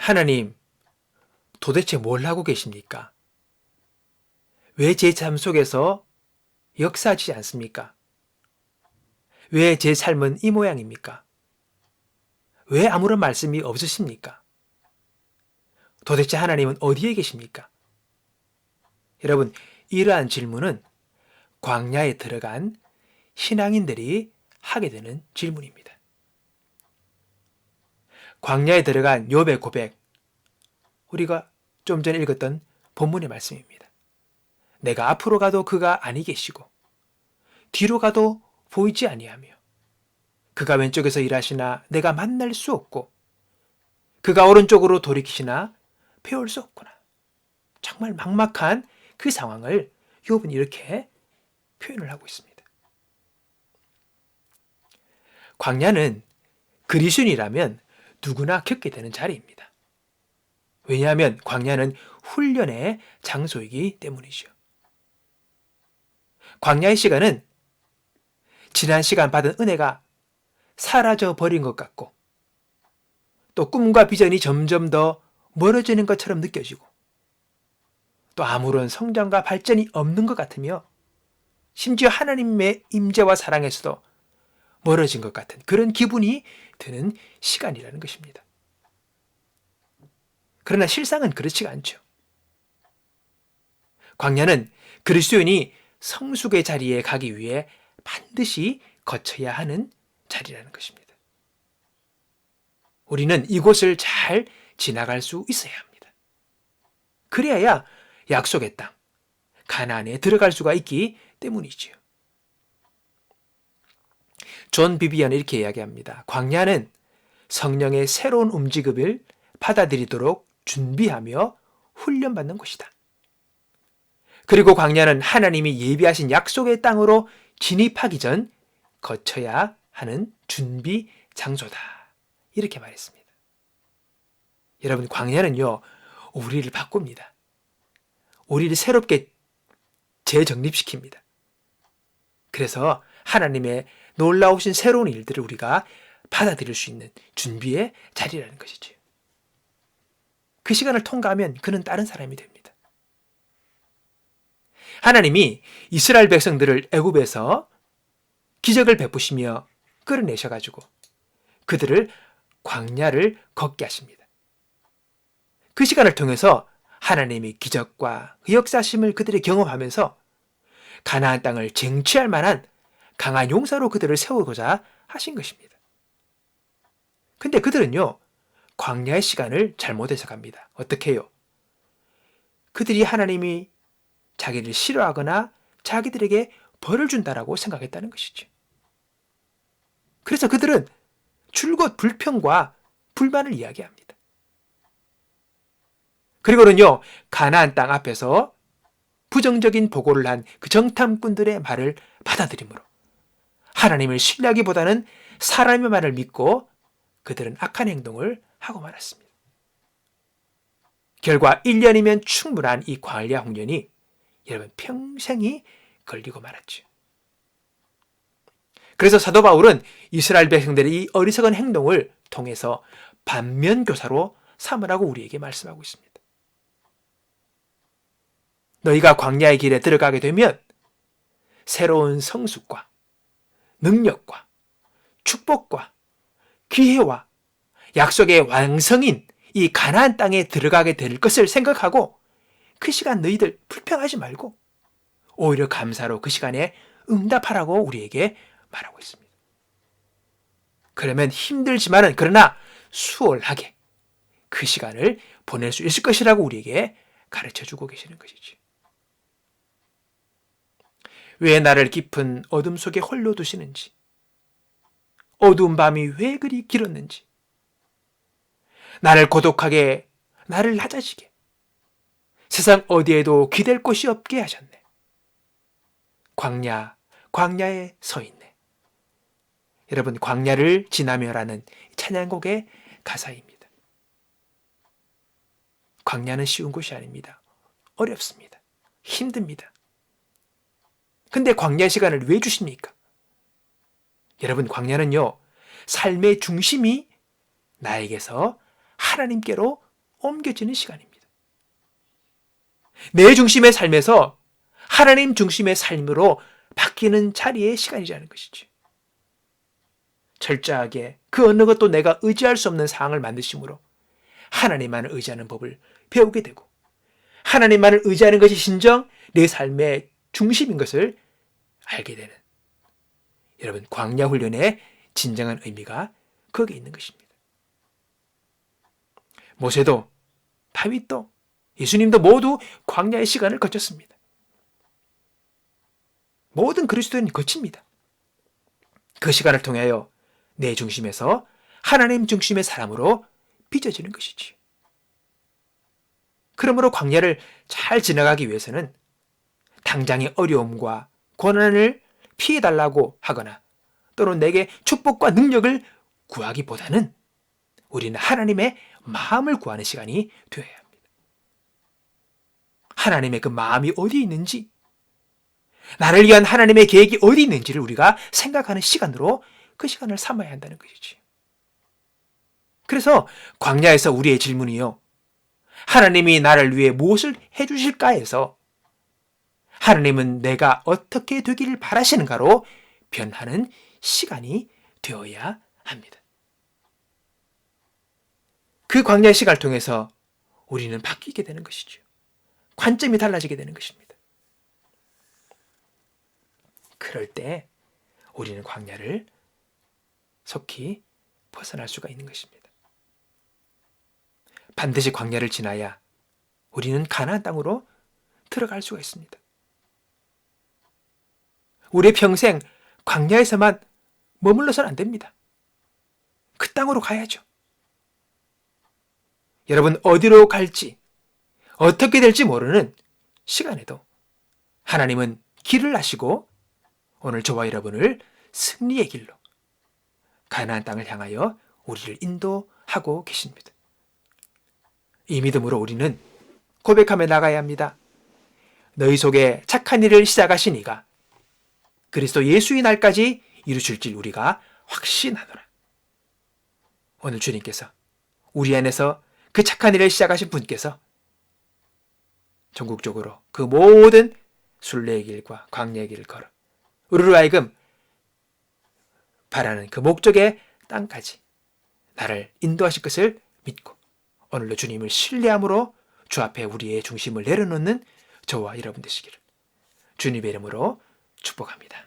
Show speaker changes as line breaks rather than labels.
하나님, 도대체 뭘 하고 계십니까? 왜 제 삶 속에서 역사하지 않습니까? 왜 제 삶은 이 모양입니까? 왜 아무런 말씀이 없으십니까? 도대체 하나님은 어디에 계십니까? 여러분, 이러한 질문은 광야에 들어간 신앙인들이 하게 되는 질문입니다. 광야에 들어간 욥의 고백, 우리가 좀 전에 읽었던 본문의 말씀입니다. 내가 앞으로 가도 그가 아니 계시고 뒤로 가도 보이지 아니하며 그가 왼쪽에서 일하시나 내가 만날 수 없고 그가 오른쪽으로 돌이키시나 배울 수 없구나. 정말 막막한 그 상황을 욥은 이렇게 표현을 하고 있습니다. 광야는 그리스도인이라면 누구나 겪게 되는 자리입니다. 왜냐하면 광야는 훈련의 장소이기 때문이죠. 광야의 시간은 지난 시간 받은 은혜가 사라져 버린 것 같고 또 꿈과 비전이 점점 더 멀어지는 것처럼 느껴지고 또 아무런 성장과 발전이 없는 것 같으며 심지어 하나님의 임재와 사랑에서도 멀어진 것 같은 그런 기분이 드는 시간이라는 것입니다. 그러나 실상은 그렇지가 않죠. 광야는 그리스도인이 성숙의 자리에 가기 위해 반드시 거쳐야 하는 자리라는 것입니다. 우리는 이곳을 잘 지나갈 수 있어야 합니다. 그래야 약속의 땅, 가나안에 들어갈 수가 있기 때문이지요. 존 비비언은 이렇게 이야기합니다. 광야는 성령의 새로운 움직임을 받아들이도록 준비하며 훈련받는 곳이다. 그리고 광야는 하나님이 예비하신 약속의 땅으로 진입하기 전 거쳐야 하는 준비 장소다. 이렇게 말했습니다. 여러분, 광야는요, 우리를 바꿉니다. 우리를 새롭게 재정립시킵니다. 그래서 하나님의 놀라우신 새로운 일들을 우리가 받아들일 수 있는 준비의 자리라는 것이죠. 그 시간을 통과하면 그는 다른 사람이 됩니다. 하나님이 이스라엘 백성들을 애굽에서 기적을 베푸시며 끌어내셔가지고 그들을 광야를 걷게 하십니다. 그 시간을 통해서 하나님이 기적과 그 역사심을 그들이 경험하면서 가나안 땅을 쟁취할 만한 강한 용사로 그들을 세우고자 하신 것입니다. 근데 그들은요, 광야의 시간을 잘못 해석합니다. 어떻게 해요? 그들이 하나님이 자기를 싫어하거나 자기들에게 벌을 준다라고 생각했다는 것이죠. 그래서 그들은 줄곧 불평과 불만을 이야기합니다. 그리고는요, 가나안 땅 앞에서 부정적인 보고를 한 그 정탐꾼들의 말을 받아들이므로 하나님을 신뢰하기보다는 사람의 말을 믿고 그들은 악한 행동을 하고 말았습니다. 결과 1년이면 충분한 이 광야 홍련이 여러분 평생이 걸리고 말았죠. 그래서 사도 바울은 이스라엘 백성들의 이 어리석은 행동을 통해서 반면교사로 삼으라고 우리에게 말씀하고 있습니다. 너희가 광야의 길에 들어가게 되면 새로운 성숙과 능력과 축복과 기회와 약속의 왕성인 이 가나안 땅에 들어가게 될 것을 생각하고 그 시간 너희들 불평하지 말고 오히려 감사로 그 시간에 응답하라고 우리에게 말하고 있습니다. 그러면 힘들지만은 그러나 수월하게 그 시간을 보낼 수 있을 것이라고 우리에게 가르쳐주고 계시는 것이지. 왜 나를 깊은 어둠 속에 홀로 두시는지, 어두운 밤이 왜 그리 길었는지, 나를 고독하게, 나를 낮아지게, 세상 어디에도 기댈 곳이 없게 하셨네. 광야에 서 있네. 여러분, 광야를 지나며라는 찬양곡의 가사입니다. 광야는 쉬운 곳이 아닙니다. 어렵습니다. 힘듭니다. 근데 광야 시간을 왜 주십니까? 여러분, 광야는요, 삶의 중심이 나에게서 하나님께로 옮겨지는 시간입니다. 내 중심의 삶에서 하나님 중심의 삶으로 바뀌는 자리의 시간이라는 것이죠. 철저하게 그 어느 것도 내가 의지할 수 없는 상황을 만드심으로 하나님만을 의지하는 법을 배우게 되고, 하나님만을 의지하는 것이 진정 내 삶의 중심인 것을 알게 되는, 여러분, 광야 훈련의 진정한 의미가 거기에 있는 것입니다. 모세도 다윗도 예수님도 모두 광야의 시간을 거쳤습니다. 모든 그리스도인이 거칩니다. 그 시간을 통하여 내 중심에서 하나님 중심의 사람으로 빚어지는 것이지요. 그러므로 광야를 잘 지나가기 위해서는 당장의 어려움과 고난을 피해달라고 하거나 또는 내게 축복과 능력을 구하기보다는 우리는 하나님의 마음을 구하는 시간이 되어야 합니다. 하나님의 그 마음이 어디 있는지, 나를 위한 하나님의 계획이 어디 있는지를 우리가 생각하는 시간으로 그 시간을 삼아야 한다는 것이지. 그래서 광야에서 우리의 질문이요, 하나님이 나를 위해 무엇을 해주실까 해서 하나님은 내가 어떻게 되기를 바라시는가로 변하는 시간이 되어야 합니다. 그 광야의 시간을 통해서 우리는 바뀌게 되는 것이죠. 관점이 달라지게 되는 것입니다. 그럴 때 우리는 광야를 속히 벗어날 수가 있는 것입니다. 반드시 광야를 지나야 우리는 가나안 땅으로 들어갈 수가 있습니다. 우리의 평생 광야에서만 머물러서는 안 됩니다. 그 땅으로 가야죠. 여러분, 어디로 갈지, 어떻게 될지 모르는 시간에도 하나님은 길을 아시고 오늘 저와 여러분을 승리의 길로, 가나안 땅을 향하여 우리를 인도하고 계십니다. 이 믿음으로 우리는 고백하며 나가야 합니다. 너희 속에 착한 일을 시작하신 이가 그리스도 예수의 날까지 이루실 줄 우리가 확신하노라. 오늘 주님께서 우리 안에서 그 착한 일을 시작하신 분께서 전국적으로 그 모든 순례의 길과 광야의 길을 걸어 우리로 하여금 바라는 그 목적의 땅까지 나를 인도하실 것을 믿고 오늘도 주님을 신뢰함으로 주 앞에 우리의 중심을 내려놓는 저와 여러분 되시기를 주님의 이름으로 축복합니다.